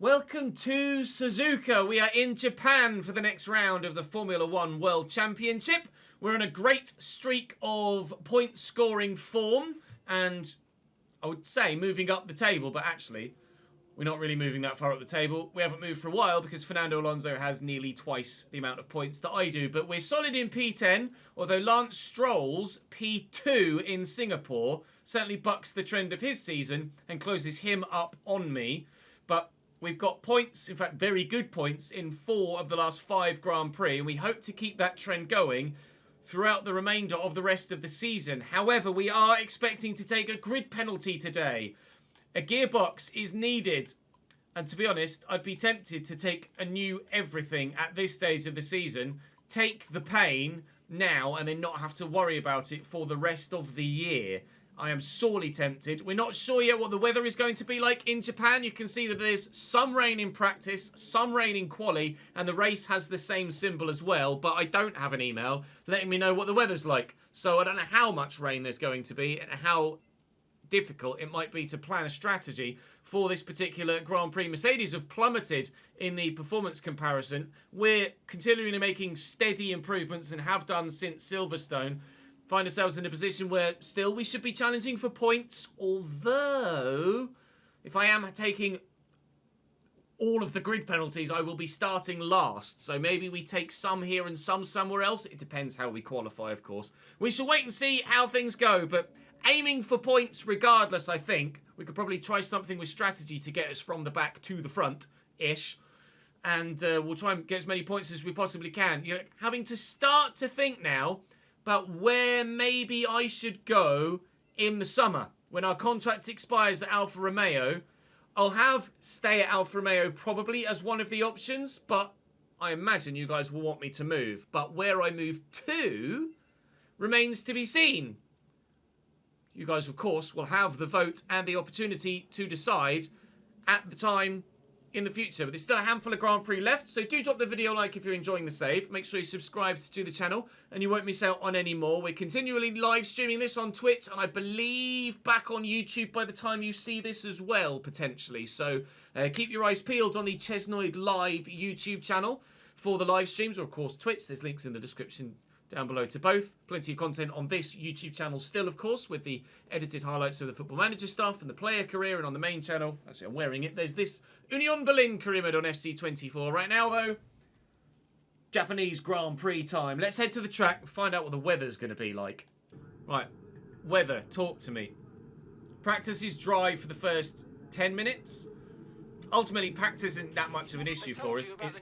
Welcome to Suzuka. We are in Japan for the next round of the Formula One World Championship. We're in a great streak of point scoring form and I would say moving up the table, but actually we're not really moving that far up the table. We haven't moved for a while because Fernando Alonso has nearly twice the amount of points that I do, but we're solid in P10, although Lance Stroll's P2 in Singapore certainly bucks the trend of his season and closes him up on me. But we've got points, in fact very good points, in 4 of the last 5 Grand Prix, and we hope to keep that trend going throughout the remainder of the rest of the season. However, we are expecting to take a grid penalty today. A gearbox is needed, and to be honest, I'd be tempted to take a new everything at this stage of the season, take the pain now, and then not have to worry about it for the rest of the year. I am sorely tempted. We're not sure yet what the weather is going to be like in Japan. You can see that there's some rain in practice, some rain in quali, and the race has the same symbol as well, but I don't have an email letting me know what the weather's like. So I don't know how much rain there's going to be and how difficult it might be to plan a strategy for this particular Grand Prix. Mercedes have plummeted in the performance comparison. We're continually making steady improvements and have done since Silverstone. Find ourselves in a position where still we should be challenging for points, although if I am taking all of the grid penalties, I will be starting last. So maybe we take some here and some somewhere else. It depends how we qualify, of course. We shall wait and see how things go, but aiming for points regardless, I think. We could probably try something with strategy to get us from the back to the front-ish. And we'll try and get as many points as we possibly can. You're having to start to think now about where maybe I should go in the summer. When our contract expires at Alfa Romeo, I'll have stay at Alfa Romeo probably as one of the options, but I imagine you guys will want me to move. But where I move to remains to be seen. You guys, of course, will have the vote and the opportunity to decide at the time in the future. But there's still a handful of Grand Prix left, so do drop the video a like if you're enjoying the save. Make sure you subscribe to the channel and you won't miss out on any more. We're continually live streaming this on Twitch and I believe back on YouTube by the time you see this as well, potentially. So keep your eyes peeled on the Chesnoid Live YouTube channel for the live streams, or of course Twitch. There's links in the description down below to both. Plenty of content on this YouTube channel still, of course, with the edited highlights of the Football Manager stuff and the player career, and on the main channel, actually I'm wearing it, there's this Union Berlin career mode on FC24. Right now, though, Japanese Grand Prix time. Let's head to the track and find out what the weather's going to be like. Right, weather, talk to me. Practice is dry for the first 10 minutes. Ultimately, practice isn't that much of an issue for us. It's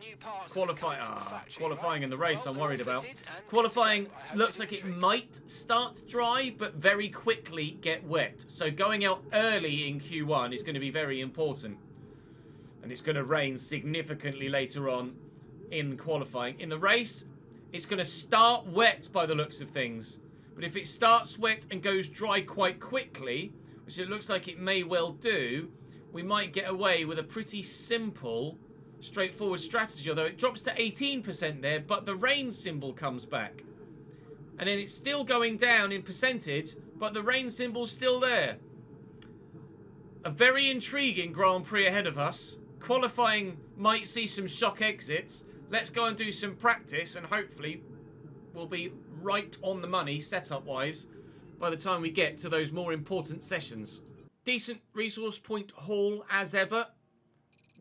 qualifying in the race I'm worried about. Qualifying looks like it might start dry, but very quickly get wet. So going out early in Q1 is going to be very important. And it's going to rain significantly later on in qualifying. In the race, it's going to start wet by the looks of things. But if it starts wet and goes dry quite quickly, which it looks like it may well do, we might get away with a pretty simple, straightforward strategy, although it drops to 18% there, but the rain symbol comes back. And then it's still going down in percentage, but the rain symbol's still there. A very intriguing Grand Prix ahead of us. Qualifying might see some shock exits. Let's go and do some practice, and hopefully we'll be right on the money, setup-wise, by the time we get to those more important sessions. Decent resource point haul as ever.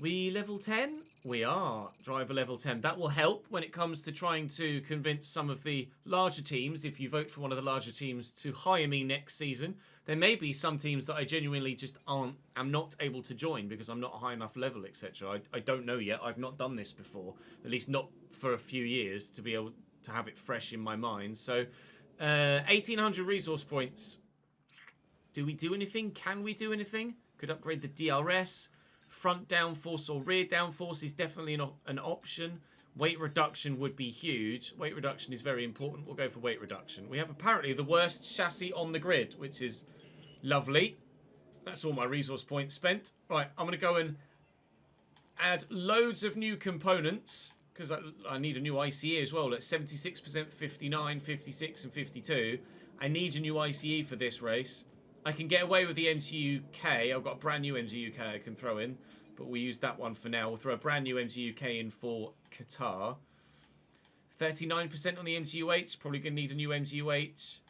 We level 10? We are. Driver level 10. That will help when it comes to trying to convince some of the larger teams, if you vote for one of the larger teams, to hire me next season. There may be some teams that I genuinely just am not able to join because I'm not a high enough level, etc. I don't know yet. I've not done this before. At least not for a few years to be able to have it fresh in my mind. So 1800 resource points. Do we do anything? Can we do anything? Could upgrade the DRS. Front downforce or rear downforce is definitely an option. Weight reduction would be huge. Weight reduction is very important. We'll go for weight reduction. We have apparently the worst chassis on the grid, which is lovely. That's all my resource points spent. Right, I'm going to go and add loads of new components because I need a new ICE as well. At 76%, 59, 56 and 52. I need a new ICE for this race. I can get away with the MGUK. I've got a brand new MGUK I can throw in. but we'll use that one for now. We'll throw a brand new MGUK in for Qatar. 39% on the MGUH. Probably going to need a new MGUH.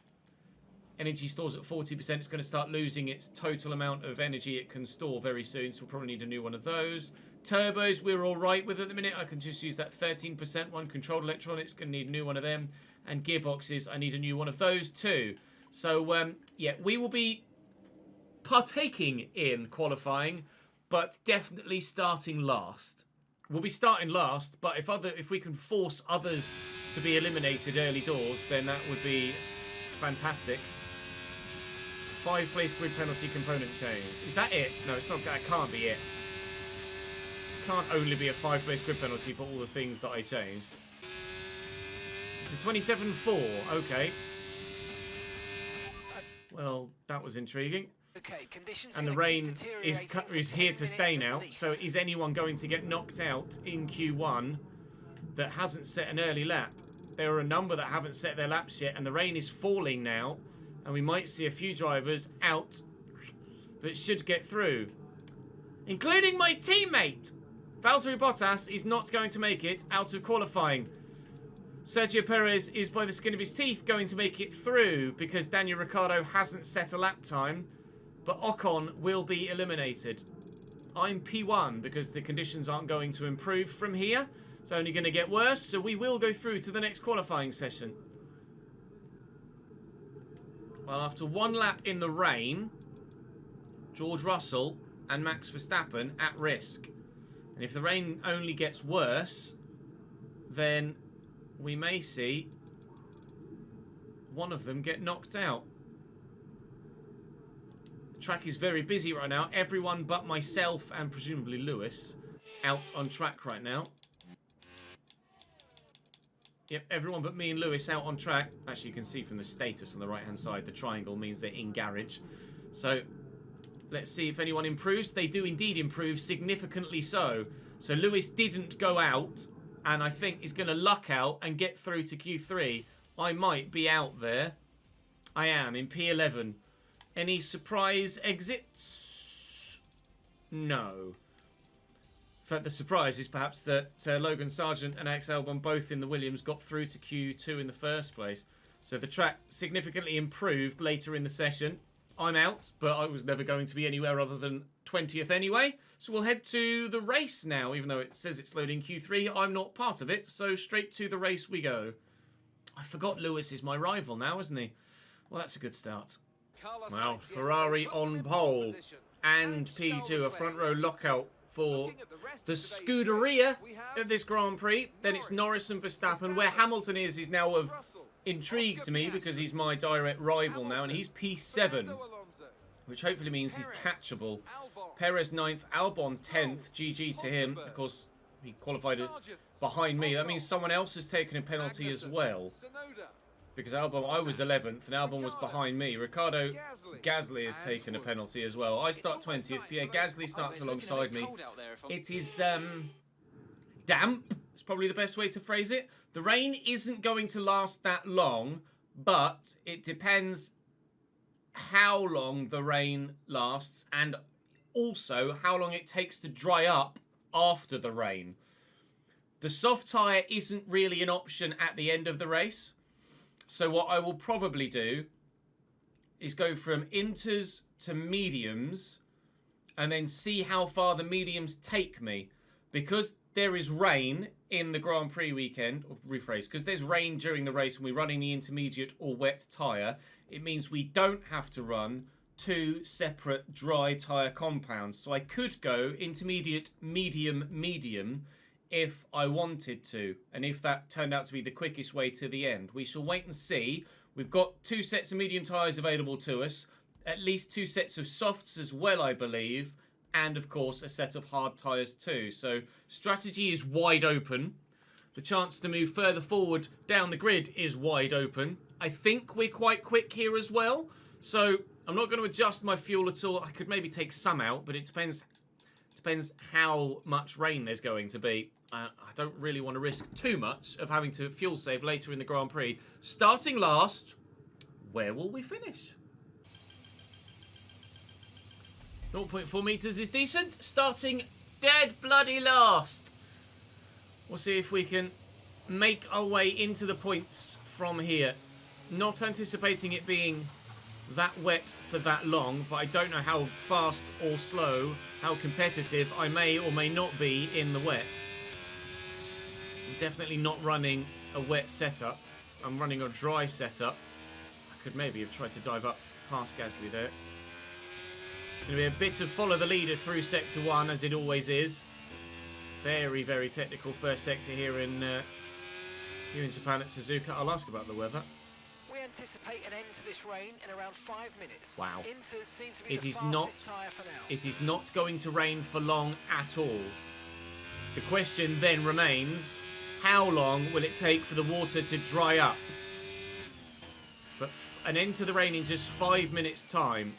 Energy stores at 40%. It's going to start losing its total amount of energy it can store very soon, so we'll probably need a new one of those. Turbos, we're all right with at the minute. I can just use that 13% one. Controlled electronics, going to need a new one of them. And gearboxes, I need a new one of those too. So, yeah, we will be partaking in qualifying, but definitely starting last. We'll be starting last, but if we can force others to be eliminated early doors, then that would be fantastic. 5-place grid penalty component change. Is that it? No, it's not. That can't be it. Can't only be a 5-place grid penalty for all the things that I changed. So 27-4. Okay. Well, that was intriguing. Okay, and the rain is here to stay now. So is anyone going to get knocked out in Q1 that hasn't set an early lap? There are a number that haven't set their laps yet, and the rain is falling now, and we might see a few drivers out that should get through, including my teammate. Valtteri Bottas is not going to make it out of qualifying. Sergio Perez is by the skin of his teeth going to make it through because Daniel Ricciardo hasn't set a lap time. But Ocon will be eliminated. I'm P1 because the conditions aren't going to improve from here. It's only going to get worse, so we will go through to the next qualifying session. Well, after one lap in the rain, George Russell and Max Verstappen at risk. And if the rain only gets worse, then we may see one of them get knocked out. The track is very busy right now. Everyone but myself and presumably Lewis out on track right now. Yep, everyone but me and Lewis out on track. Actually, you can see from the status on the right-hand side, the triangle means they're in garage. So, let's see if anyone improves. They do indeed improve, significantly so. So, Lewis didn't go out, and I think is going to luck out and get through to Q3. I might be out there. I am, in P11. Any surprise exits? No. In fact, the surprise is perhaps that Logan Sargent and Alex Albon, both in the Williams, got through to Q2 in the first place. So the track significantly improved later in the session. I'm out, but I was never going to be anywhere other than 20th anyway. So we'll head to the race now, even though it says it's loading Q3. I'm not part of it, so straight to the race we go. I forgot Lewis is my rival now, isn't he? Well, that's a good start. Well, Ferrari on pole and P2, a front row lockout for the Scuderia of this Grand Prix. Then it's Norris and Verstappen. Where Hamilton is now of intrigue to me because he's my direct rival now, and he's P7, which hopefully means he's catchable. Perez 9th, Albon 10th, GG to him. Of course, he qualified behind me. That means someone else has taken a penalty as well. Because Albon, I was 11th, and Albon was behind me. Ricardo Gasly has taken a penalty as well. I start 20th. Pierre Gasly starts alongside me. It is damp. It's probably the best way to phrase it. The rain isn't going to last that long, but it depends how long the rain lasts and also how long it takes to dry up after the rain. The soft tyre isn't really an option at the end of the race. So what I will probably do is go from inters to mediums and then see how far the mediums take me. Because there is rain in the Grand Prix weekend, or rephrase, because there's rain during the race and we're running the intermediate or wet tyre, it means we don't have to run two separate dry tyre compounds. So I could go intermediate, medium, medium, if I wanted to, and if that turned out to be the quickest way to the end. We shall wait and see. We've got two sets of medium tyres available to us, at least two sets of softs as well, I believe, and of course a set of hard tyres too. So strategy is wide open. The chance to move further forward down the grid is wide open. I think we're quite quick here as well, so I'm not going to adjust my fuel at all. I could maybe take some out, but it depends how much rain there's going to be. I don't really want to risk too much of having to fuel save later in the Grand Prix. Starting last, where will we finish? 0.4 metres is decent. Starting Dead bloody last. We'll see if we can make our way into the points from here. Not anticipating it being that wet for that long, but I don't know how fast or slow, how competitive I may or may not be in the wet. I'm definitely not running a wet setup. I'm running a dry setup. I could maybe have tried to dive up past Gasly there. It's going to be a bit of follow the leader through Sector 1, as it always is. Very, very technical first sector here in Japan at Suzuka. I'll ask about the weather. We anticipate an end to this rain in around 5 minutes. Wow. Inters seem to be It the is not. fastest tyre for now. It is not going to rain for long at all. The question then remains: how long will it take for the water to dry up? But an end to the rain in just 5 minutes' time.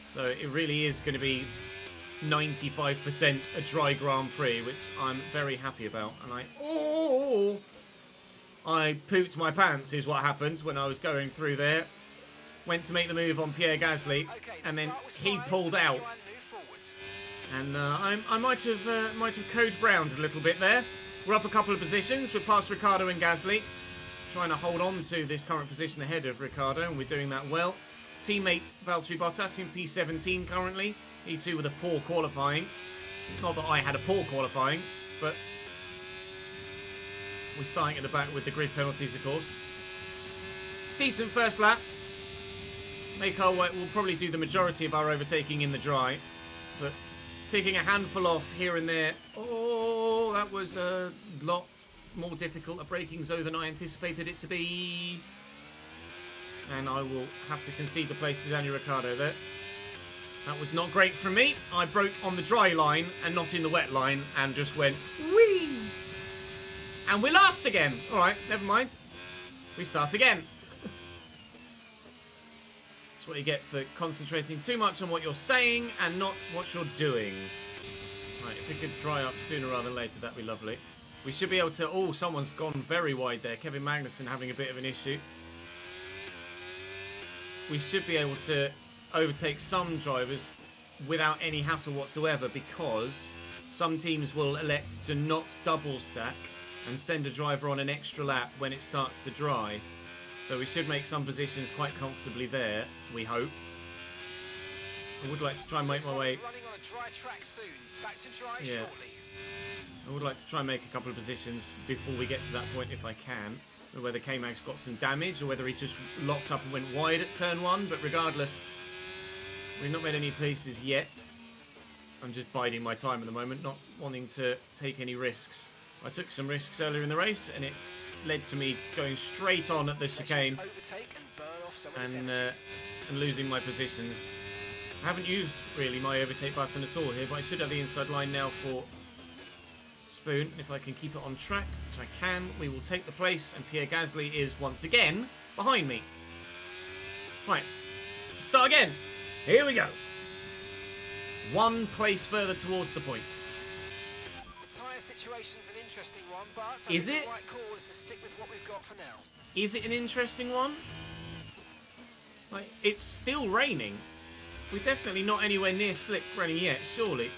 So it really is going to be 95% a dry Grand Prix, which I'm very happy about. And I pooped my pants is what happened when I was going through there. Went to make the move on Pierre Gasly, and then he pulled out. And I might have code browned a little bit there. We're up a couple of positions. We're past Ricciardo and Gasly. Trying to hold on to this current position ahead of Ricciardo, and we're doing that well. Teammate Valtteri Bottas in P17 currently. He too with a poor qualifying. Not that I had a poor qualifying, but we're starting at the back with the grid penalties, of course. Decent first lap. Make our way. We'll probably do the majority of our overtaking in the dry, but picking a handful off here and there. Oh, that was a lot more difficult a braking zone than I anticipated it to be. And I will have to concede the place to Daniel Ricciardo there. That was not great from me. I broke on the dry line and not in the wet line and just went whee! And we're last again. Alright, never mind. We start again. That's what you get for concentrating too much on what you're saying and not what you're doing. Right, if we could dry up sooner rather than later, that'd be lovely. We should be able to... Oh, someone's gone very wide there. Kevin Magnussen having a bit of an issue. We should be able to overtake some drivers without any hassle whatsoever, because some teams will elect to not double stack and send a driver on an extra lap when it starts to dry. So we should make some positions quite comfortably there, we hope. I would like to try and make my way... Running on a dry track soon. Back to dry shortly. I would like to try and make a couple of positions before we get to that point if I can. Whether K-Mag's got some damage or whether he just locked up and went wide at turn 1, but regardless, we've not made any places yet. I'm just biding my time at the moment, not wanting to take any risks. I took some risks earlier in the race and it led to me going straight on at the chicane and losing my positions. I haven't used really my overtake button at all here, but I should have the inside line now for Spoon. If I can keep it on track, which I can, we will take the place, and Pierre Gasly is once again behind me. Right, start again. Here we go. One place further towards the points. The tyre situation's an interesting one, but is it? The right call is to stick with what we've got for now. Is it an interesting one? Like, it's still raining. We're definitely not anywhere near slick running yet, surely.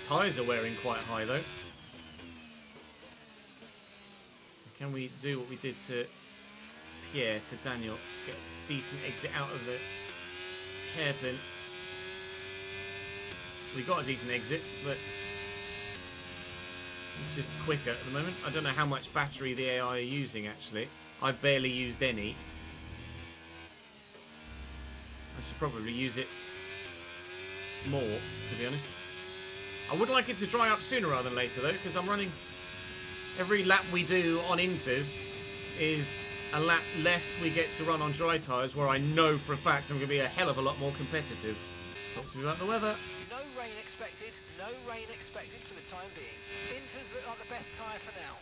Tyres are wearing quite high though. Can we do what we did to Pierre, to Daniel? Get a decent exit out of the hairpin. We got a decent exit, but it's just quicker at the moment. I don't know how much battery the AI are using, actually. I've barely used any. I should probably use it more, to be honest. I would like it to dry up sooner rather than later, though, because I'm running... Every lap we do on Inters is a lap less we get to run on dry tyres, where I know for a fact I'm going to be a hell of a lot more competitive. Talk to me about the weather. No rain expected. No rain expected for the time being. Inters look like the best tyre for now.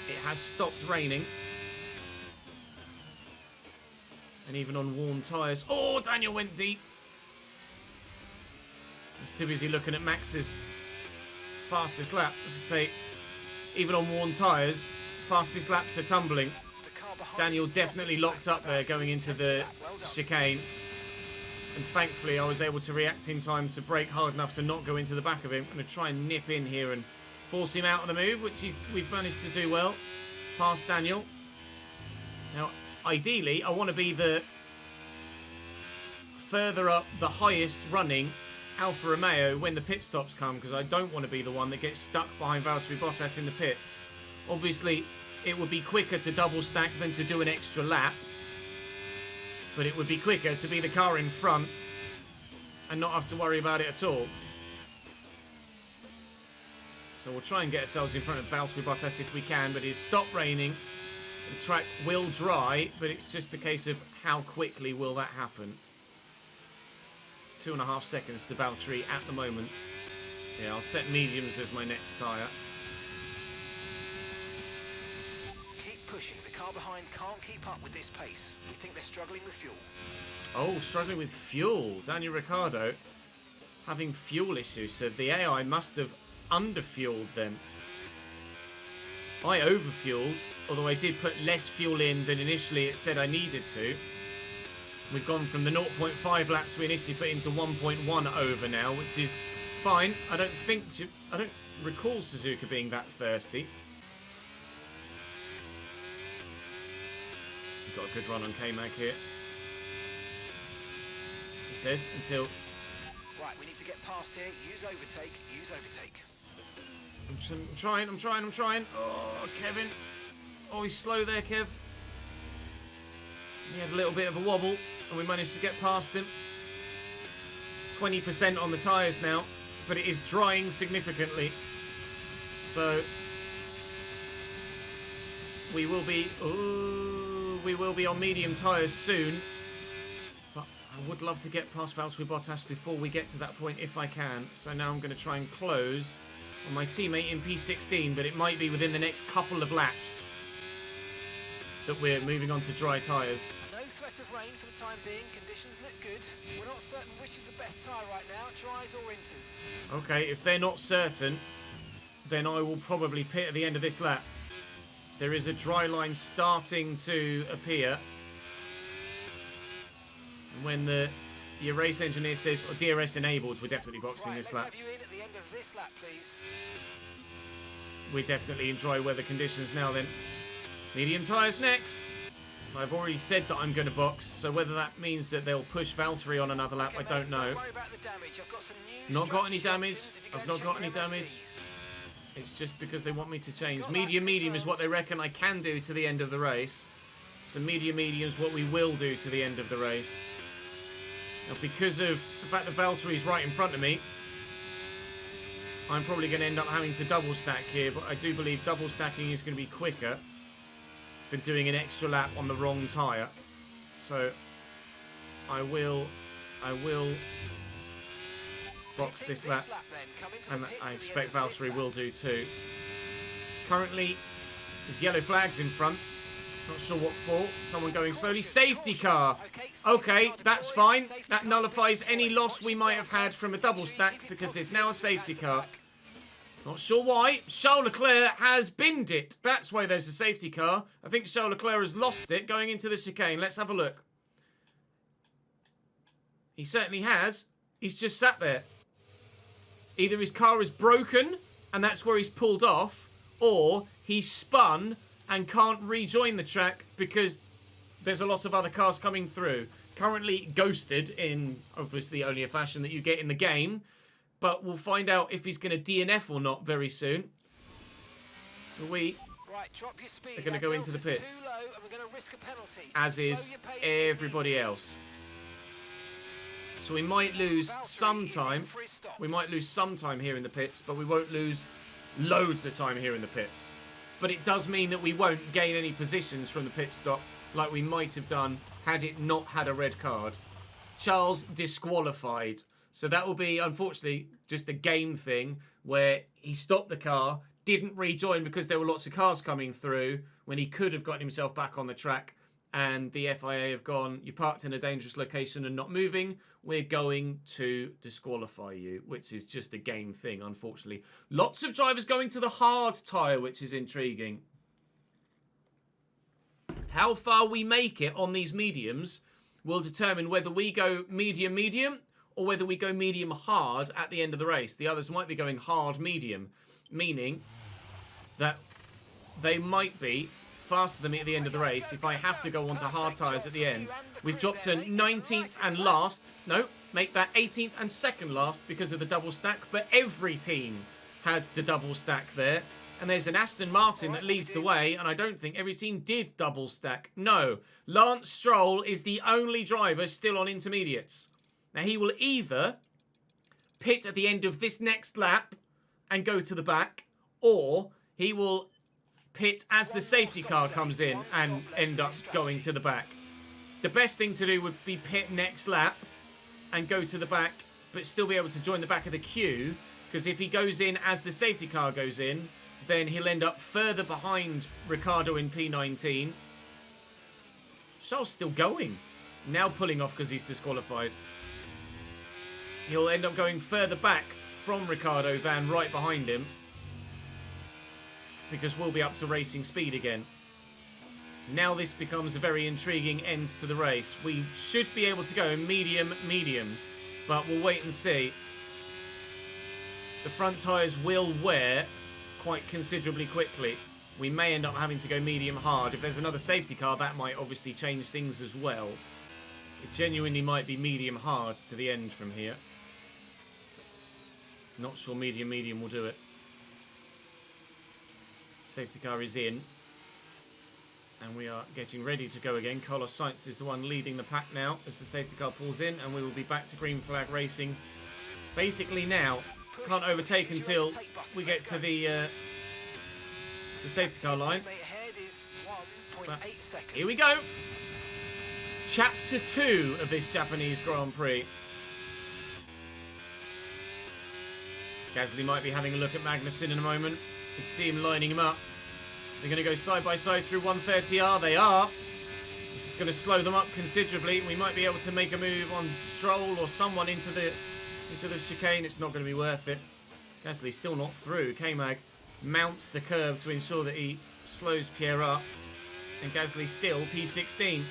It has stopped raining. And even on warm tyres... Oh, Daniel went deep. I was too busy looking at Max's fastest lap. Let's just say, even on worn tyres, fastest laps are tumbling. Daniel definitely locked up there going into the chicane. And thankfully, I was able to react in time to brake hard enough to not go into the back of him. I'm going to try and nip in here and force him out of the move, which we've managed to do well. Past Daniel. Now, ideally, I want to be the further up, the highest running Alfa Romeo when the pit stops come, because I don't want to be the one that gets stuck behind Valtteri Bottas in the pits. Obviously, it would be quicker to double stack than to do an extra lap, but it would be quicker to be the car in front and not have to worry about it at all. So we'll try and get ourselves in front of Valtteri Bottas if we can, but it's stopped raining. The track will dry, but it's just a case of how quickly will that happen. 2.5 seconds to Valtteri at the moment. Yeah, I'll set mediums as my next tyre. Keep pushing. The car behind can't keep up with this pace. We think they're struggling with fuel. Oh, struggling with fuel. Daniel Ricciardo having fuel issues, so the AI must have underfueled them. I overfueled, although I did put less fuel in than initially it said I needed to. We've gone from the 0.5 laps we initially put into 1.1 over now, which is fine. I don't recall Suzuka being that thirsty. We've got a good run on K-Mag here. He says, until... Right, we need to get past here. Use overtake. Use overtake. I'm trying. Oh, Kevin. Oh, he's slow there, Kev. He had a little bit of a wobble, and we managed to get past him. 20% on the tyres now, but it is drying significantly. So we will be on medium tyres soon. But I would love to get past Valtteri Bottas before we get to that point if I can. So now I'm going to try and close on my teammate in P16, but it might be within the next couple of laps that we're moving on to dry tyres. No threat of rain for the time being. Conditions look good. We're not certain which is the best tyre right now, dries or inters. Okay, if they're not certain, then I will probably pit at the end of this lap. There is a dry line starting to appear. When your race engineer says, or DRS enabled, we're definitely boxing Right, this let's lap. have you in at the end of this lap, please. We're definitely in dry weather conditions now then. Medium tyres next. I've already said that I'm going to box, so whether that means that they'll push Valtteri on another lap, Okay, I don't know. Don't worry about the damage. I've got some new Not got any strategy damage. options if you I've go not check got any your MOT. damage. It's just because they want me to change. Got that Medium is confirmed. what they reckon I can do to the end of the race. So medium is what we will do to the end of the race. Now, because of the fact that Valtteri's right in front of me, I'm probably going to end up having to double stack here, but I do believe double stacking is going to be quicker than doing an extra lap on the wrong tyre. So I will box this lap, and I expect Valtteri will do too. Currently, there's yellow flags in front. Not sure what for. Someone going slowly. Safety car. Okay, that's fine. That nullifies any loss we might have had from a double stack because there's now a safety car. Not sure why. Charles Leclerc has binned it. That's why there's a safety car. I think Charles Leclerc has lost it going into the chicane. Let's have a look. He certainly has. He's just sat there. Either his car is broken and that's where he's pulled off, or he's spun and can't rejoin the track because there's a lot of other cars coming through. Currently ghosted in, obviously, only a fashion that you get in the game. But we'll find out if he's going to DNF or not very soon. We are going to go into the pits, as is everybody else. So we might lose some time. We might lose some time here in the pits, but we won't lose loads of time here in the pits. But it does mean that we won't gain any positions from the pit stop like we might have done had it not had a red card. Charles disqualified. So that will be, unfortunately, just a game thing where he stopped the car, didn't rejoin because there were lots of cars coming through when he could have gotten himself back on the track. And the FIA have gone, you parked in a dangerous location and not moving, we're going to disqualify you, which is just a game thing, unfortunately. Lots of drivers going to the hard tyre, which is intriguing. How far we make it on these mediums will determine whether we go medium-medium or whether we go medium-hard at the end of the race. The others might be going hard-medium, meaning that they might be faster than me at the end of the race if I have to go onto hard tyres at the end. We've dropped to 19th and last. No, make that 18th and second last because of the double stack, but every team has the double stack there. And there's an Aston Martin that leads the way, and I don't think every team did double stack. No, Lance Stroll is the only driver still on intermediates. Now, he will either pit at the end of this next lap and go to the back, or he will pit as the safety car comes in and end up going to the back. The best thing to do would be pit next lap and go to the back, but still be able to join the back of the queue, because if he goes in as the safety car goes in, then he'll end up further behind Ricciardo in P19. Charles still going. Now pulling off because he's disqualified. He'll end up going further back from Ricciardo than right behind him, because we'll be up to racing speed again. Now this becomes a very intriguing end to the race. We should be able to go medium, but we'll wait and see. The front tyres will wear quite considerably quickly. We may end up having to go medium hard. If there's another safety car, that might obviously change things as well. It genuinely might be medium hard to the end from here. Not sure medium will do it. Safety car is in. And we are getting ready to go again. Carlos Sainz is the one leading the pack now as the safety car pulls in, and we will be back to green flag racing basically now. Can't overtake until we get to the safety car line. But here we go. Chapter 2 of this Japanese Grand Prix. Gasly might be having a look at Magnussen in a moment. You can see him lining him up. They're going to go side by side through 130R. They are. This is going to slow them up considerably. We might be able to make a move on Stroll or someone into the chicane. It's not going to be worth it. Gasly still not through. K-Mag mounts the curve to ensure that he slows Pierre up. And Gasly still P16.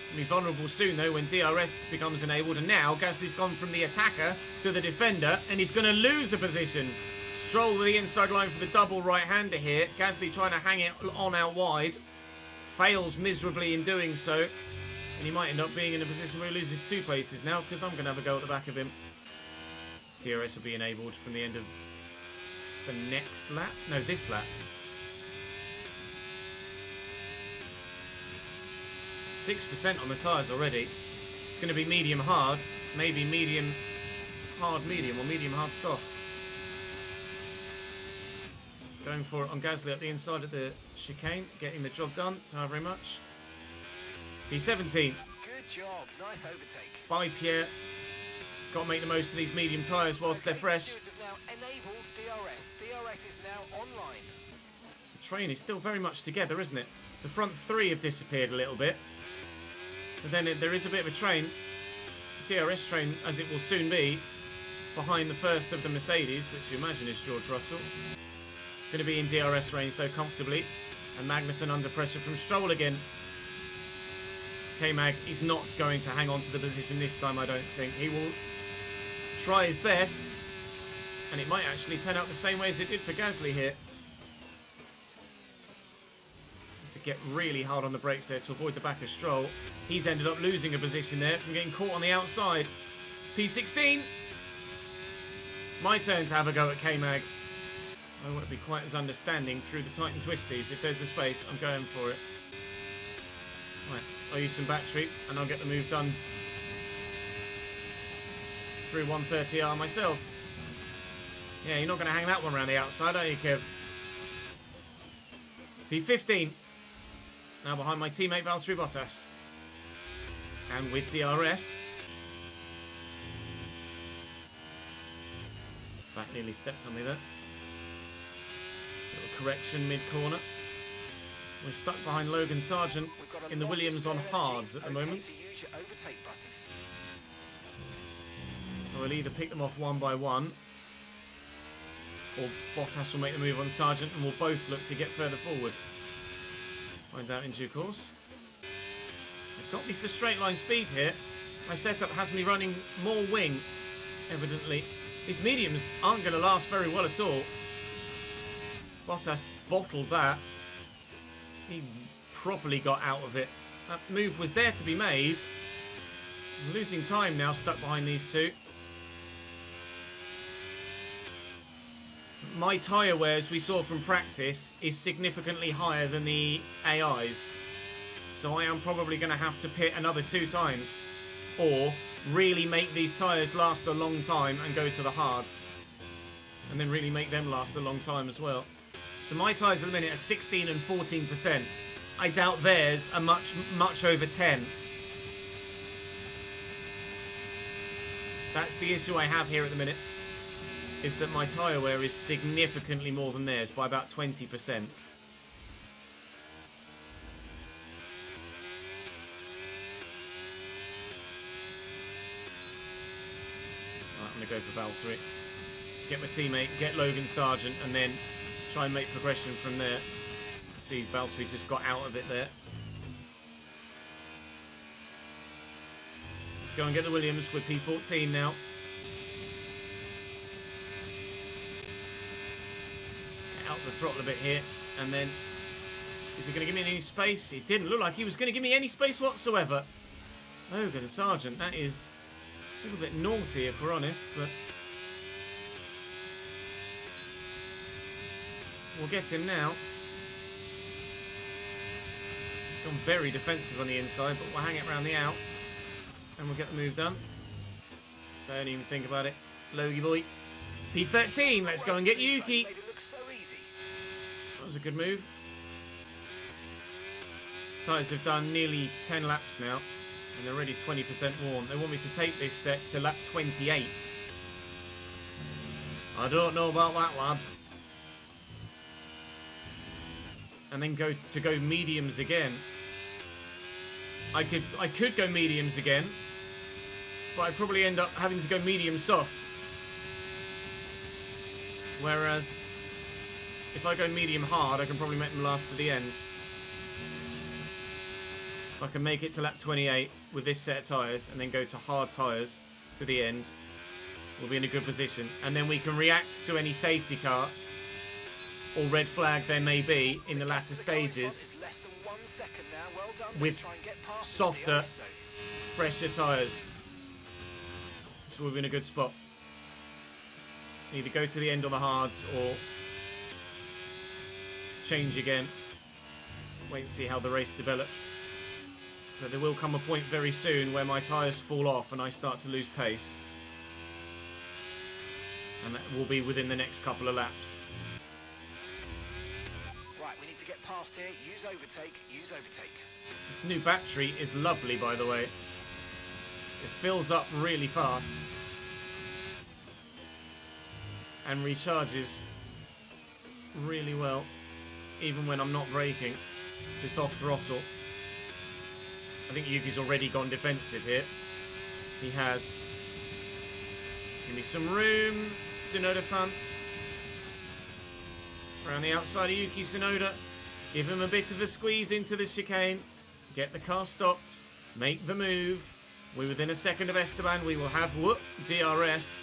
He'll be vulnerable soon though when DRS becomes enabled. And now Gasly's gone from the attacker to the defender, and he's going to lose a position. Stroll with the inside line for the double right-hander here. Gasly trying to hang it on out wide. Fails miserably in doing so. And he might end up being in a position where he loses 2 places now, because I'm going to have a go at the back of him. DRS will be enabled from the end of the next lap. No, this lap. 6% on the tyres already. It's going to be medium hard. Maybe medium hard medium or medium hard soft. Going for it on Gasly at the inside of the chicane. Getting the job done. Thank you very much. P17. Good job. Nice overtake. By Pierre. Got to make the most of these medium tyres whilst they're fresh. Have now enabled DRS. DRS is now online. The train is still very much together, isn't it? The front 3 have disappeared a little bit. But then there is a bit of a train. DRS train, as it will soon be, behind the first of the Mercedes, which you imagine is George Russell. Going to be in DRS range though comfortably. And Magnussen under pressure from Stroll again. K-Mag is not going to hang on to the position this time, I don't think. He will try his best. And it might actually turn out the same way as it did for Gasly here. To get really hard on the brakes there to avoid the back of Stroll. He's ended up losing a position there from getting caught on the outside. P16. My turn to have a go at K-Mag. I won't be quite as understanding through the tight and twisties. If there's a space, I'm going for it. Right, I'll use some battery and I'll get the move done through 130R myself. Yeah, you're not going to hang that one around the outside, are you, Kev? P15. Now behind my teammate Valtteri Bottas. And with DRS. Back nearly stepped on me there. Little correction mid-corner. We're stuck behind Logan Sargent in the Williams on hards at the moment. So we'll either pick them off one by one, or Bottas will make the move on Sargent and we'll both look to get further forward. Finds out in due course. got me for straight line speed here. My setup has me running more wing, evidently. These mediums aren't going to last very well at all. Bottas bottled that. He properly got out of it. That move was there to be made. I'm losing time now, stuck behind these two. My tyre wear, as we saw from practice, is significantly higher than the AI's. So I am probably going to have to pit another 2 times. Or really make these tyres last a long time and go to the hards. And then really make them last a long time as well. So my tyres at the minute are 16 and 14%. I doubt theirs are much over 10. That's the issue I have here at the minute. Is that my tyre wear is significantly more than theirs by about 20%. Right, I'm going to go for Valtteri. Get my teammate, get Logan Sargent, and then try and make progression from there. See, Valtteri just got out of it there. Let's go and get the Williams with P14 now. Out the throttle a bit here, and then is he going to give me any space? It didn't look like he was going to give me any space whatsoever. Logan Sargent, that is a little bit naughty if we're honest, but we'll get him now. He's gone very defensive on the inside, but we'll hang it around the out and we'll get the move done. Don't even think about it. Logie boy. P13, let's go and get Yuki. That was a good move. Tyres have done nearly 10 laps now, and they're already 20% warm. They want me to take this set to lap 28. I don't know about that, lad. And then go mediums again. I could go mediums again, but I'd probably end up having to go medium soft. Whereas if I go medium hard, I can probably make them last to the end. If I can make it to lap 28 with this set of tyres and then go to hard tyres to the end, we'll be in a good position. And then we can react to any safety car or red flag there may be in the latter stages with softer, fresher tyres. So we'll be in a good spot. Either go to the end on the hards or change again. Wait and see how the race develops. But there will come a point very soon where my tyres fall off and I start to lose pace. And that will be within the next couple of laps. Right, we need to get past here. Use overtake, use overtake. This new battery is lovely, by the way. It fills up really fast. And recharges really well. Even when I'm not braking, just off throttle. I think Yuki's already gone defensive here. He has. Give me some room, Tsunoda-san. Around the outside of Yuki Tsunoda. Give him a bit of a squeeze into the chicane. Get the car stopped. Make the move. We're within a second of Esteban. We will have DRS.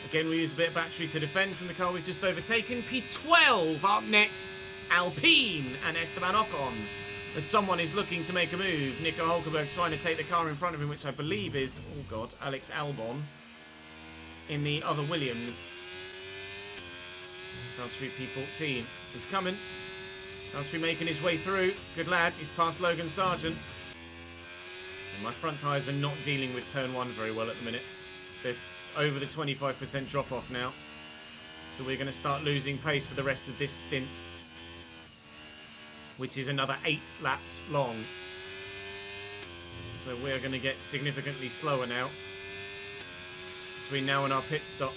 Again, we use a bit of battery to defend from the car we've just overtaken. P12 up next. Alpine and Esteban Ocon. As someone is looking to make a move. Nico Hulkenberg trying to take the car in front of him, which I believe is, oh god, Alex Albon in the other Williams. Valtteri P14 is coming. Valtteri making his way through. Good lad. He's past Logan Sargent. And my front tyres are not dealing with turn 1 very well at the minute. They're over the 25% drop off now. So we're going to start losing pace for the rest of this stint, which is another 8 laps long. So we're going to get significantly slower now between now and our pit stop.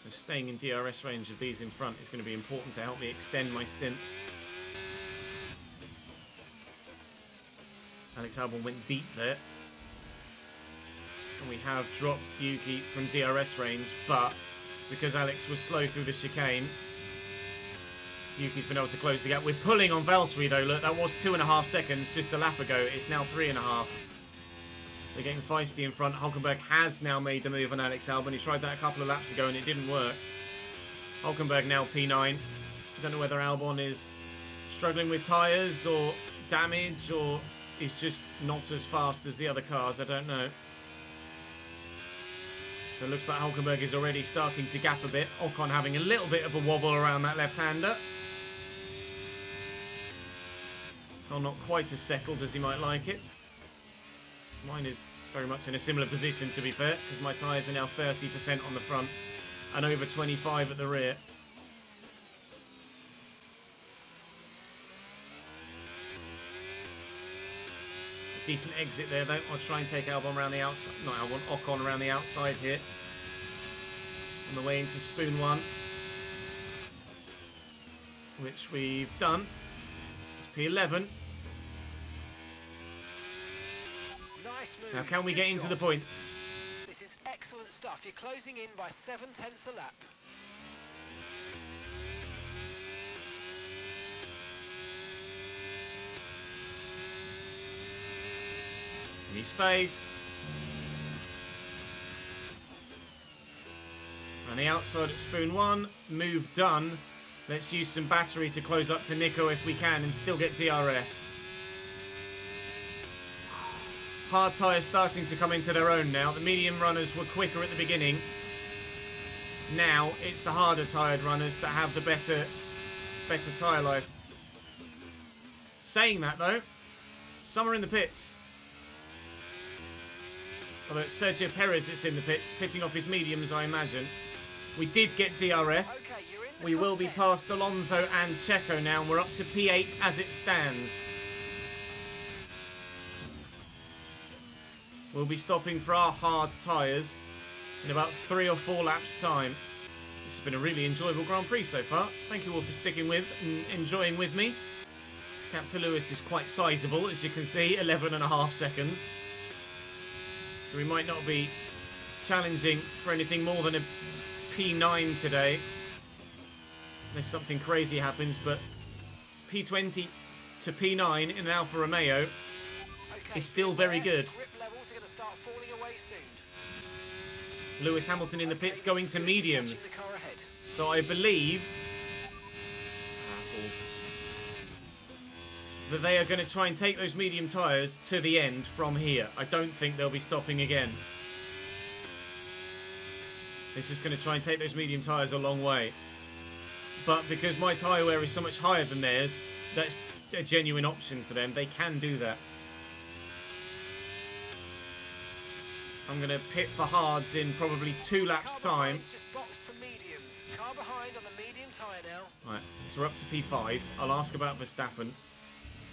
So staying in DRS range of these in front is going to be important to help me extend my stint. Alex Albon went deep there. And we have dropped Yuki from DRS range, but because Alex was slow through the chicane, Yuki's been able to close the gap. We're pulling on Valtteri though. Look, that was 2.5 seconds just a lap ago. It's now 3.5. They're getting feisty in front. Hulkenberg has now made the move on Alex Albon. He tried that a couple of laps ago and it didn't work. Hulkenberg now P9. I don't know whether Albon is struggling with tyres or damage or is just not as fast as the other cars. I don't know. It looks like Hulkenberg is already starting to gap a bit. Ocon having a little bit of a wobble around that left-hander. Oh, not quite as settled as he might like it. Mine is very much in a similar position, to be fair, because my tyres are now 30% on the front and over 25 at the rear. A decent exit there, though. I'll try and take Albon around the outside. Not Albon, Ocon around the outside here. On the way into Spoon 1. Which we've done. It's P11. Nice move. Now, can we get into the points? This is excellent stuff. You're closing in by 0.7 a lap. Any space. On the outside at Spoon 1. Move done. Let's use some battery to close up to Nico if we can and still get DRS. Hard tyres starting to come into their own now. The medium runners were quicker at the beginning. Now it's the harder tyred runners that have the better tyre life. Saying that though, some are in the pits. Although it's Sergio Perez that's in the pits, pitting off his mediums, I imagine. We did get DRS. Okay, you're in the We top will be 10. past Alonso and Checo now, and we're up to P8 as it stands. We'll be stopping for our hard tyres in about 3 or 4 laps' time. This has been a really enjoyable Grand Prix so far. Thank you all for sticking with and enjoying with me. Gap to Lewis is quite sizable, as you can see, 11.5 seconds. So we might not be challenging for anything more than a P9 today. Unless something crazy happens, but P20 to P9 in an Alfa Romeo Okay, is still very good. Grip levels are going to start falling away soon. Lewis Hamilton in the pits Okay, going to Watching mediums. the car ahead. So I believe that they are going to try and take those medium tyres to the end from here. I don't think they'll be stopping again. They're just going to try and take those medium tyres a long way. But because my tyre wear is so much higher than theirs, that's a genuine option for them. They can do that. I'm going to pit for hards in probably 2 laps' time. It's just boxed for mediums. Car behind on the medium tyre now. Right, so we're up to P5. I'll ask about Verstappen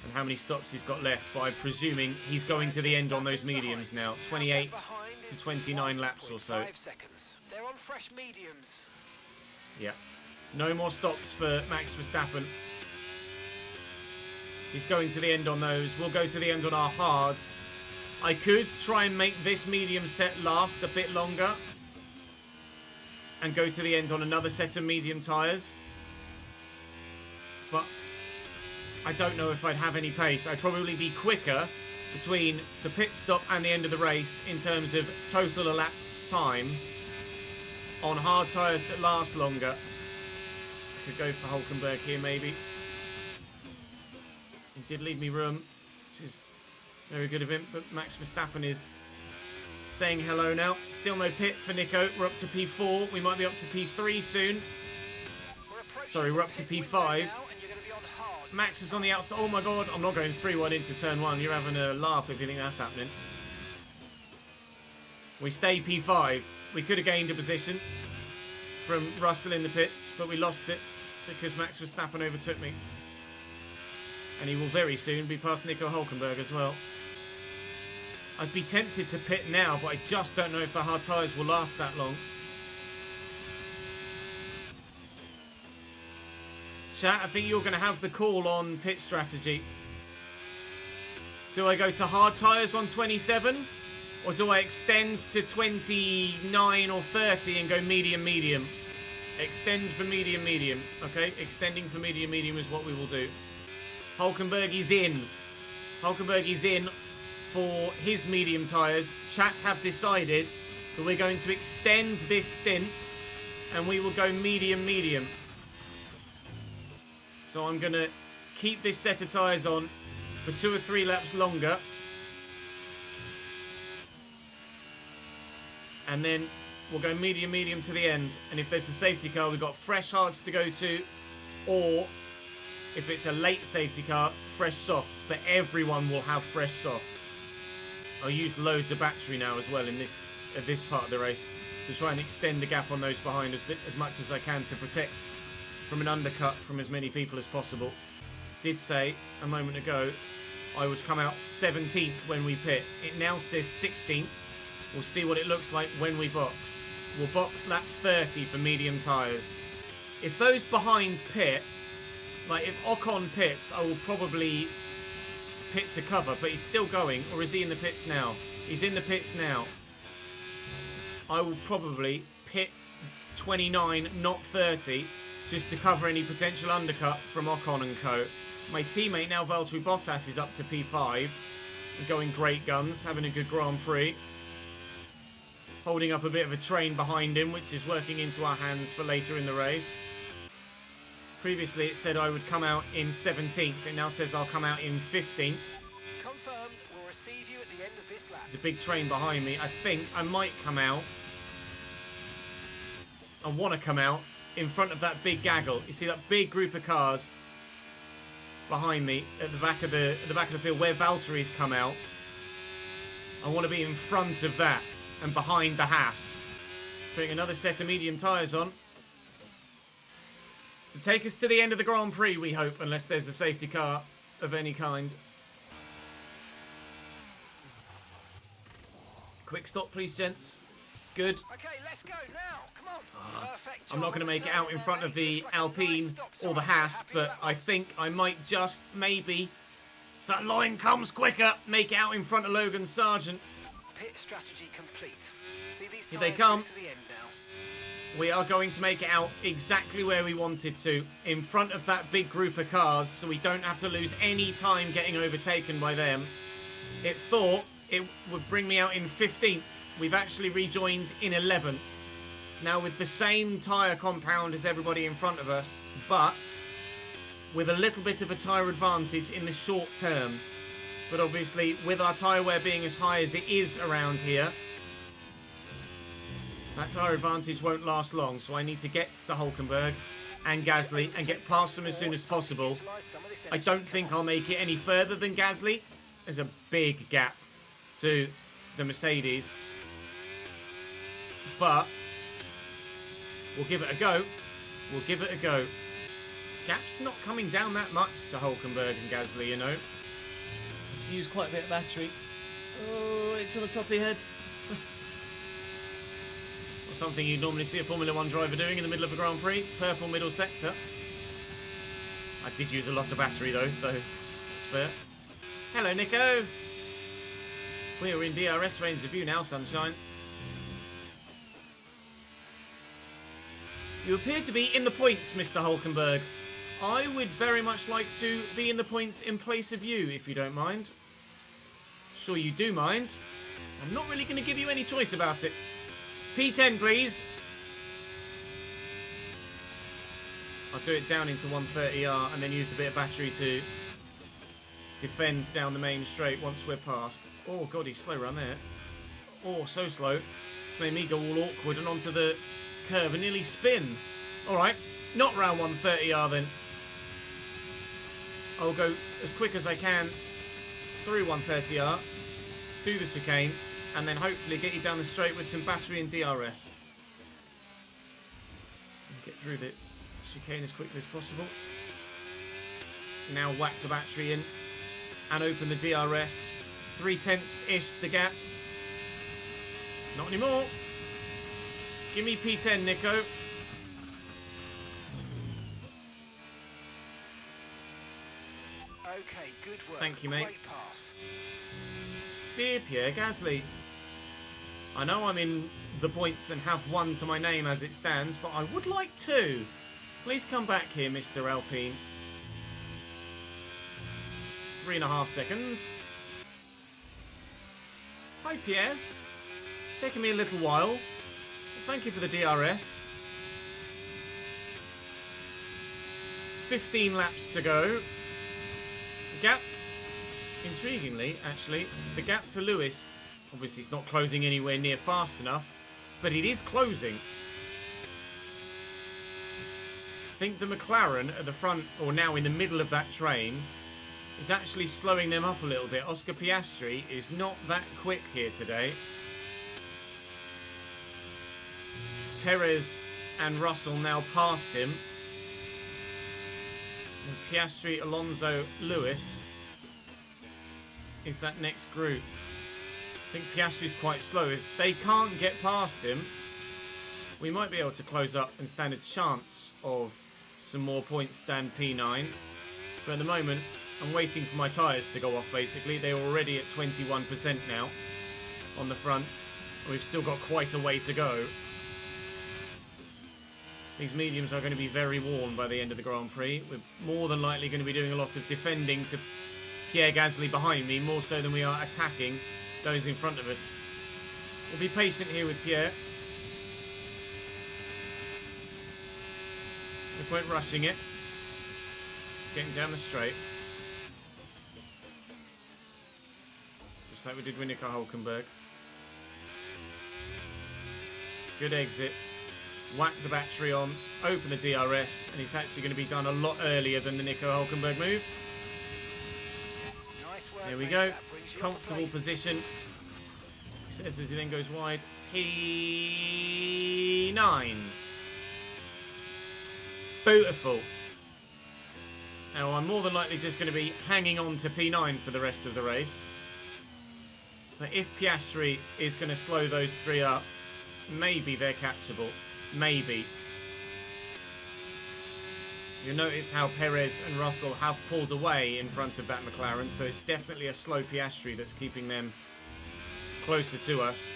and how many stops he's got left, but I'm presuming he's going to the end on those mediums now. 28 to 29 laps or so. 5 seconds. They're on fresh mediums. Yeah. No more stops for Max Verstappen. He's going to the end on those. We'll go to the end on our hards. I could try and make this medium set last a bit longer and go to the end on another set of medium tyres. But I don't know if I'd have any pace. I'd probably be quicker between the pit stop and the end of the race in terms of total elapsed time on hard tyres that last longer. Could go for Hulkenberg here maybe. He did leave me room, which is very good of him, but Max Verstappen is saying hello now. Still no pit for Nico. We're up to P4. We might be up to P3 soon. Sorry, we're up to P5. Max is on the outside. Oh my god, I'm not going 3-1 into turn 1. You're having a laugh if you think that's happening. We stay P5. We could have gained a position from Russell in the pits, but we lost it because Max Verstappen overtook me. And he will very soon be past Nico Hulkenberg as well. I'd be tempted to pit now, but I just don't know if the hard tyres will last that long. Chat, I think you're going to have the call on pit strategy. Do I go to hard tyres on 27? Or do I extend to 29 or 30 and go medium? Extend for medium, medium. Okay, extending for medium, medium is what we will do. Hulkenberg is in. Hulkenberg is in for his medium tyres. Chat have decided that we're going to extend this stint and we will go medium, medium. So I'm going to keep this set of tyres on for 2 or 3 laps longer. And then we'll go medium, medium to the end. And if there's a safety car, we've got fresh hards to go to. Or if it's a late safety car, fresh softs. But everyone will have fresh softs. I'll use loads of battery now as well in this part of the race to try and extend the gap on those behind as much as I can to protect from an undercut from as many people as possible. Did say a moment ago I would come out 17th when we pit. It now says 16th. We'll see what it looks like when we box. We'll box lap 30 for medium tyres. If those behind pit, like if Ocon pits, I will probably pit to cover, but he's still going. Or is he in the pits now? He's in the pits now. I will probably pit 29, not 30, just to cover any potential undercut from Ocon and co. My teammate now, Valtteri Bottas, is up to P5 and going great guns, having a good Grand Prix. Holding up a bit of a train behind him, which is working into our hands for later in the race. Previously it said I would come out in 17th. It now says I'll come out in 15th. Confirmed. We'll receive you at the end of this lap. There's a big train behind me. I think I might come out. I want to come out in front of that big gaggle. You see that big group of cars behind me at the back of the field where Valtteri's come out. I want to be in front of that and behind the Haas. Putting another set of medium tyres on to take us to the end of the Grand Prix, we hope, unless there's a safety car of any kind. Quick stop, please, gents. Good. Okay, let's go now. Come on. Perfect job. I'm not going to make it out in front of the Alpine or the Haas, but I think I might just, maybe, that line comes quicker, make it out in front of Logan Sargent. Pit strategy complete. See these Here they tyres come. to the end now. We are going to make it out exactly where we wanted to, in front of that big group of cars, so we don't have to lose any time getting overtaken by them. It thought it would bring me out in 15th. We've actually rejoined in 11th. Now with the same tyre compound as everybody in front of us, but with a little bit of a tyre advantage in the short term. But obviously, with our tyre wear being as high as it is around here, that tyre advantage won't last long. So I need to get to Hulkenberg and Gasly and get past them as soon as possible. I don't think I'll make it any further than Gasly. There's a big gap to the Mercedes. But we'll give it a go. We'll give it a go. Gap's not coming down that much to Hulkenberg and Gasly, you know. Just use quite a bit of battery. Oh, it's on the top of your head. Or something you'd normally see a Formula 1 driver doing in the middle of a Grand Prix. Purple middle sector. I did use a lot of battery though, so that's fair. Hello, Nico. We're in DRS range of view now, sunshine. You appear to be in the points, Mr. Hulkenberg. I would very much like to be in the points in place of you, if you don't mind. Sure you do mind. I'm not really going to give you any choice about it. P10, please. I'll do it down into 130R and then use a bit of battery to defend down the main straight once we're past. Oh, God, he's slow around there. Oh, so slow. It's made me go all awkward and onto the curve and nearly spin. All right, not round 130R then. I'll go as quick as I can through 130R to the chicane and then hopefully get you down the straight with some battery and DRS. And get through the chicane as quickly as possible. Now whack the battery in and open the DRS. 3/10-ish the gap. Not anymore. Give me P10, Nico. Okay, good work. Thank you, mate. Great pass. Dear Pierre Gasly, I know I'm in the points and have one to my name as it stands, but I would like two. Please come back here, Mr. Alpine. 3.5 seconds. Hi, Pierre. Taking me a little while. Well, thank you for the DRS. 15 laps to go. The gap, intriguingly, actually, the gap to Lewis, obviously it's not closing anywhere near fast enough, but it is closing. I think the McLaren at the front, or now in the middle of that train, is actually slowing them up a little bit. Oscar Piastri is not that quick here today. Perez and Russell now past him. And Piastri, Alonso, Lewis is that next group. I think Piastri's quite slow. If they can't get past him, we might be able to close up and stand a chance of some more points than P9. But at the moment, I'm waiting for my tyres to go off, basically. They're already at 21% now on the fronts. We've still got quite a way to go. These mediums are going to be very worn by the end of the Grand Prix. We're more than likely going to be doing a lot of defending to Pierre Gasly behind me, more so than we are attacking those in front of us. We'll be patient here with Pierre. No point rushing it. Just getting down the straight. Just like we did with Nico Hülkenberg. Good exit. Whack the battery on, open the DRS, and it's actually going to be done a lot earlier than the Nico Hülkenberg move. There we go. Comfortable position. He says as he then goes wide. P9. Beautiful. Now I'm more than likely just going to be hanging on to P9 for the rest of the race. But if Piastri is going to slow those three up, maybe they're catchable. Maybe. You'll notice how Perez and Russell have pulled away in front of that McLaren, so it's definitely a slow Piastri that's keeping them closer to us.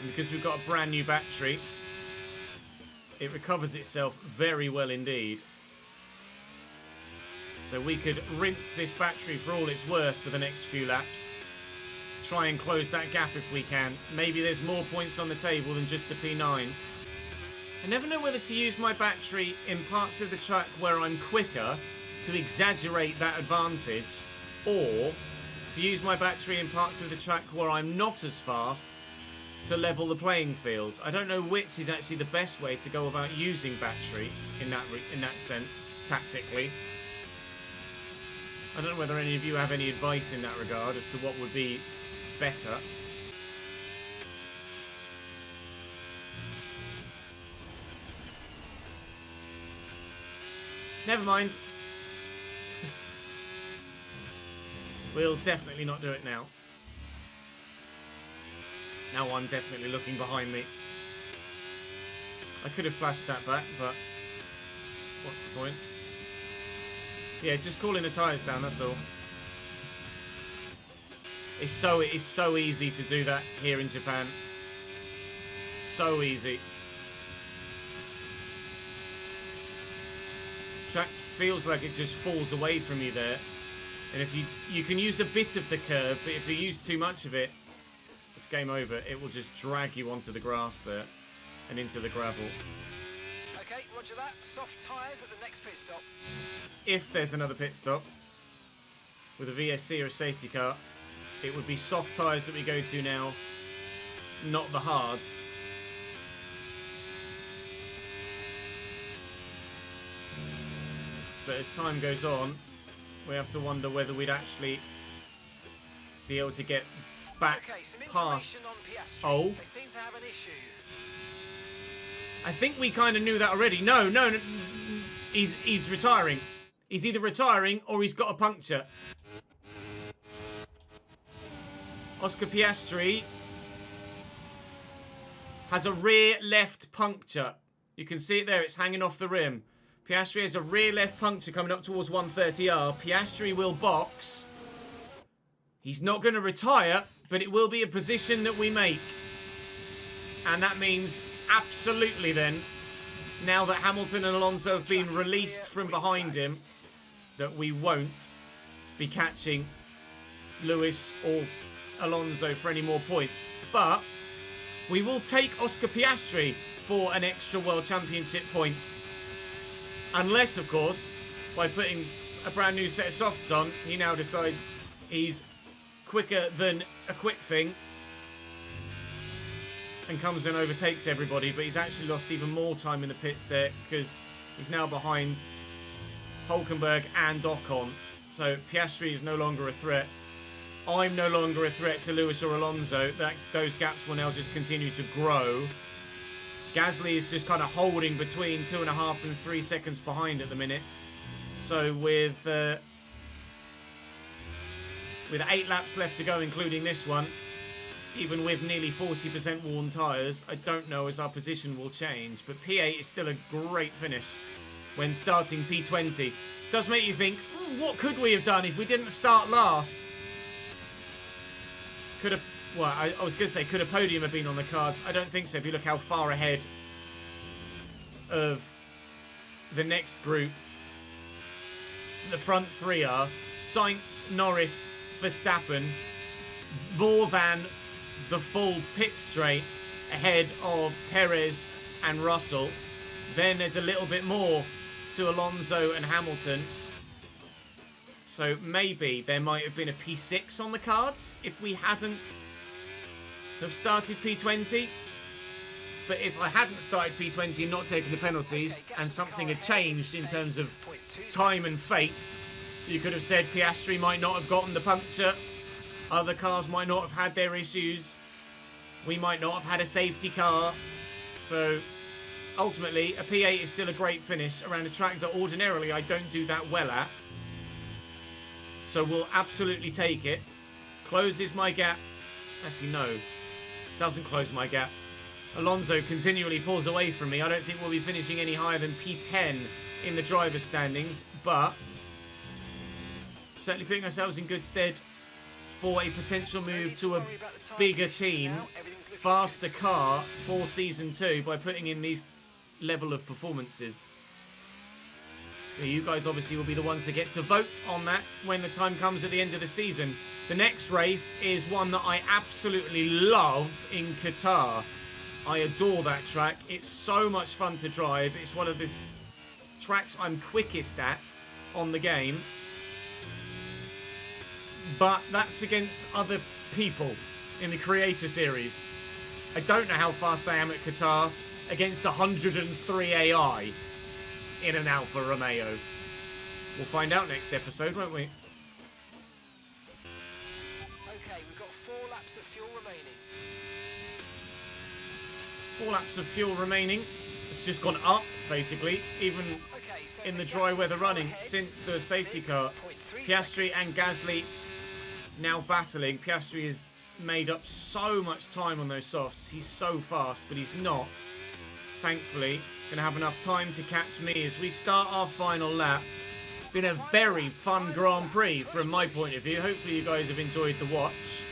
And because we've got a brand new battery, it recovers itself very well indeed. So we could rinse this battery for all it's worth for the next few laps. Try and close that gap if we can. Maybe there's more points on the table than just the P9. I never know whether to use my battery in parts of the track where I'm quicker to exaggerate that advantage, or to use my battery in parts of the track where I'm not as fast to level the playing field. I don't know which is actually the best way to go about using battery in that sense, tactically. I don't know whether any of you have any advice in that regard as to what would be better. Never mind. We'll definitely not do it now. Now I'm definitely looking behind me. I could have flashed that back, but what's the point? Yeah, just cooling the tyres down, that's all. It is so easy to do that here in Japan. So easy. Track feels like it just falls away from you there, and if you can use a bit of the curve, but if you use too much of it, it's game over. It will just drag you onto the grass there and into the gravel. Okay, roger that. Soft tyres at the next pit stop. If there's another pit stop with a VSC or a safety car, it would be soft tyres that we go to now, not the hards. But as time goes on, we have to wonder whether we'd actually be able to get back past. Oh, they seem to have an issue. I think we kind of knew that already. No, he's retiring. He's either retiring or he's got a puncture. Oscar Piastri has a rear left puncture. You can see it there. It's hanging off the rim. Piastri has a rear left puncture coming up towards 130R. Piastri will box. He's not going to retire, but it will be a position that we make. And that means absolutely then, now that Hamilton and Alonso have been released from behind him, that we won't be catching Lewis or Alonso for any more points. But we will take Oscar Piastri for an extra World Championship point. Unless, of course, by putting a brand new set of softs on, he now decides he's quicker than a quick thing and comes and overtakes everybody. But he's actually lost even more time in the pits there because he's now behind Hulkenberg and Ocon. So Piastri is no longer a threat. I'm no longer a threat to Lewis or Alonso. Those gaps will now just continue to grow. Gasly is just kind of holding between 2.5 and 3 seconds behind at the minute. So with 8 laps left to go, including this one, even with nearly 40% worn tyres, I don't know as our position will change. But P8 is still a great finish when starting P20. Does make you think, what could we have done if we didn't start last? Could have, well, I was going to say, could a podium have been on the cards? I don't think so. If you look how far ahead of the next group the front three are, Sainz, Norris, Verstappen, more than the full pit straight ahead of Perez and Russell. Then there's a little bit more to Alonso and Hamilton. So maybe there might have been a P6 on the cards if we hadn't have started P20. But if I hadn't started P20 and not taken the penalties and something had changed in terms of time and fate, you could have said Piastri might not have gotten the puncture. Other cars might not have had their issues. We might not have had a safety car. So ultimately, a P8 is still a great finish around a track that ordinarily I don't do that well at. So we'll absolutely take it. Closes my gap. Actually, no. Doesn't close my gap. Alonso continually pulls away from me. I don't think we'll be finishing any higher than P10 in the driver's standings. But certainly putting ourselves in good stead for a potential move to a bigger team, faster car for Season 2 by putting in these level of performances. You guys obviously will be the ones that get to vote on that when the time comes at the end of the season. The next race is one that I absolutely love in Qatar. I adore that track. It's so much fun to drive. It's one of the tracks I'm quickest at on the game. But that's against other people in the Creator Series. I don't know how fast I am at Qatar against 103 AI in an Alfa Romeo. We'll find out next episode, won't we? Okay, we've got 4 laps of fuel remaining. 4 laps of fuel remaining. It's just gone up, basically, even in the dry weather running since the safety car. Piastri and Gasly now battling. Piastri has made up so much time on those softs. He's so fast, but he's not, thankfully, going to have enough time to catch me as we start our final lap. Been a very fun Grand Prix from my point of view. Hopefully you guys have enjoyed the watch.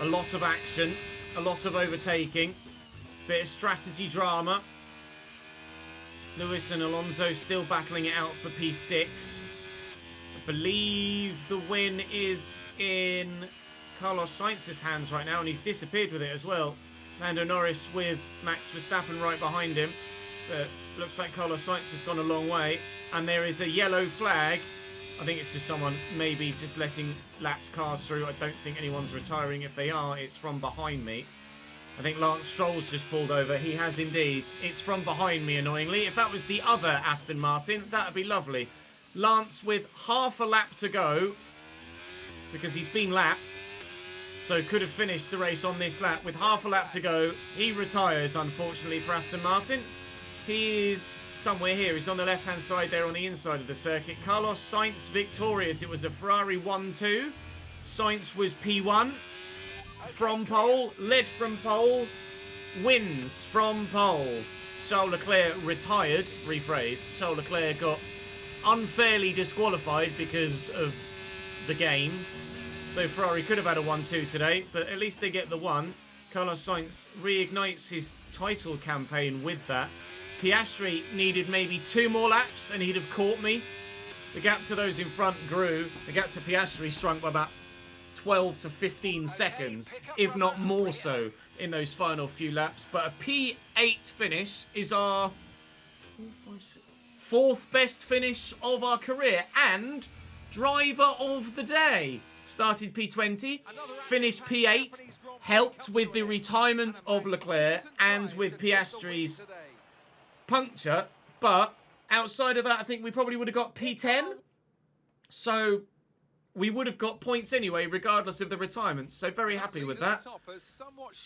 A lot of action, a lot of overtaking, bit of strategy drama. Lewis and Alonso still battling it out for P6. I believe the win is in Carlos Sainz's hands right now, and he's disappeared with it as well. Lando Norris with Max Verstappen right behind him. But looks like Carlos Sainz has gone a long way. And there is a yellow flag. I think it's just someone maybe just letting lapped cars through. I don't think anyone's retiring. If they are, it's from behind me. I think Lance Stroll's just pulled over. He has indeed. It's from behind me, annoyingly. If that was the other Aston Martin, that would be lovely. Lance with half a lap to go, because he's been lapped, so could have finished the race on this lap. With half a lap to go, he retires, unfortunately, for Aston Martin. He is somewhere here. He's on the left-hand side there on the inside of the circuit. Carlos Sainz victorious. It was a Ferrari 1-2. Sainz was P1 from pole, led from pole, wins from pole. Charles Leclerc retired, rephrase. Charles Leclerc got unfairly disqualified because of the game. So Ferrari could have had a 1-2 today, but at least they get the 1. Carlos Sainz reignites his title campaign with that. Piastri needed maybe 2 more laps and he'd have caught me. The gap to those in front grew. The gap to Piastri shrunk by about 12 to 15 seconds, if not more so, in those final few laps. But a P8 finish is our 4th best finish of our career and driver of the day. Started P20, finished P8, helped with the retirement of Leclerc and with Piastri's puncture. But outside of that, I think we probably would have got P10. So we would have got points anyway, regardless of the retirement. So very happy with that.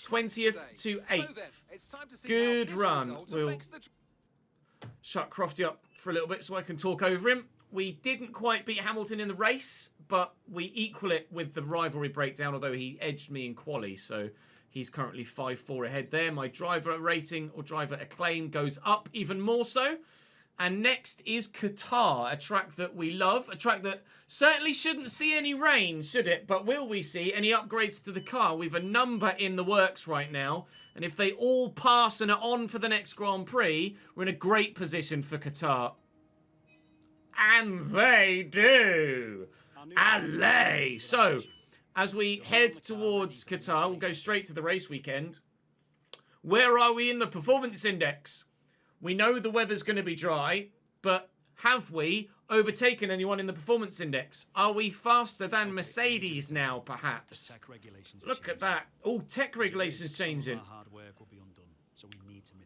20th to 8th. Good run. We'll shut Crofty up for a little bit so I can talk over him. We didn't quite beat Hamilton in the race, but we equal it with the rivalry breakdown, although he edged me in quali. So he's currently 5-4 ahead there. My driver rating or driver acclaim goes up even more so. And next is Qatar, a track that we love, a track that certainly shouldn't see any rain, should it? But will we see any upgrades to the car? We've a number in the works right now. And if they all pass and are on for the next Grand Prix, we're in a great position for Qatar. And they do. Allez! So, as we head towards Qatar, we'll go straight to the race weekend. Where are we in the performance index? We know the weather's going to be dry, but have we overtaken anyone in the performance index? Are we faster than Mercedes now, perhaps? Look at that. Oh, tech regulations changing.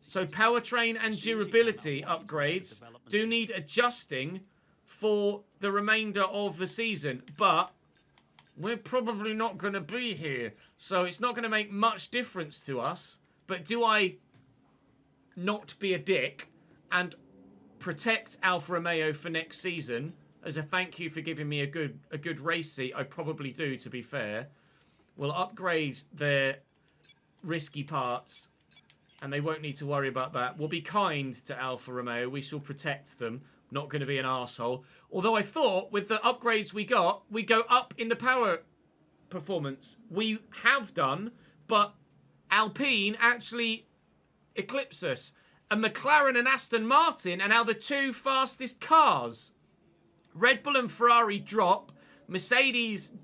So powertrain and durability upgrades do need adjusting for the remainder of the season, but we're probably not going to be here. So it's not going to make much difference to us. But do I not be a dick and protect Alfa Romeo for next season as a thank you for giving me a good race seat? I probably do, to be fair. We'll upgrade their risky parts and they won't need to worry about that. We'll be kind to Alfa Romeo. We shall protect them. Not going to be an arsehole. Although I thought with the upgrades we got, we'd go up in the power performance. We have done, but Alpine actually eclipse us. And McLaren and Aston Martin are now the 2 fastest cars. Red Bull and Ferrari drop. Mercedes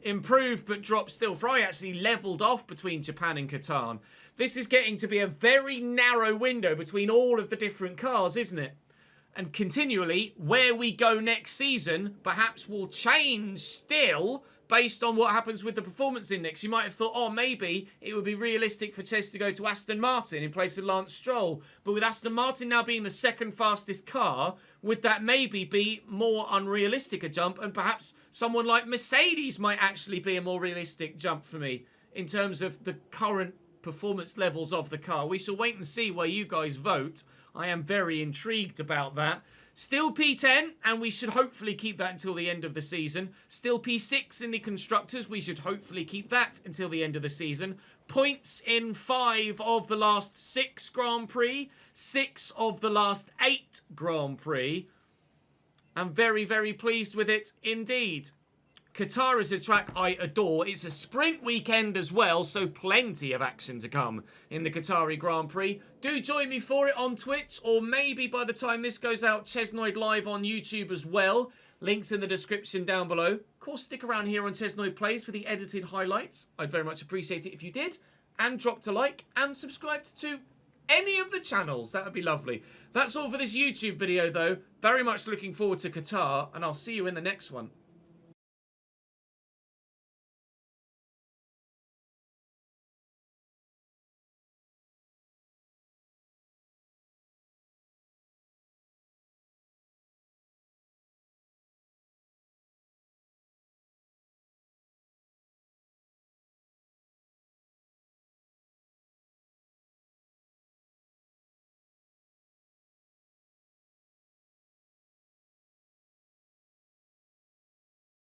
improved but dropped still. Ferrari actually levelled off between Japan and Qatar. This is getting to be a very narrow window between all of the different cars, isn't it? And continually, where we go next season perhaps will change still based on what happens with the performance index. You might have thought, oh, maybe it would be realistic for Ches to go to Aston Martin in place of Lance Stroll. But with Aston Martin now being the 2nd fastest car, would that maybe be more unrealistic a jump? And perhaps someone like Mercedes might actually be a more realistic jump for me in terms of the current performance levels of the car. We shall wait and see where you guys vote. I am very intrigued about that. Still P10, and we should hopefully keep that until the end of the season. Still P6 in the Constructors. We should hopefully keep that until the end of the season. Points in 5 of the last 6 Grand Prix. 6 of the last 8 Grand Prix. I'm very, very pleased with it indeed. Qatar is a track I adore. It's a sprint weekend as well, so plenty of action to come in the Qatari Grand Prix. Do join me for it on Twitch, or maybe by the time this goes out, Chesnoid Live on YouTube as well. Links in the description down below. Of course, stick around here on ChesnoidPlays for the edited highlights. I'd very much appreciate it if you did. And dropped a like and subscribed to any of the channels. That would be lovely. That's all for this YouTube video, though. Very much looking forward to Qatar, and I'll see you in the next one.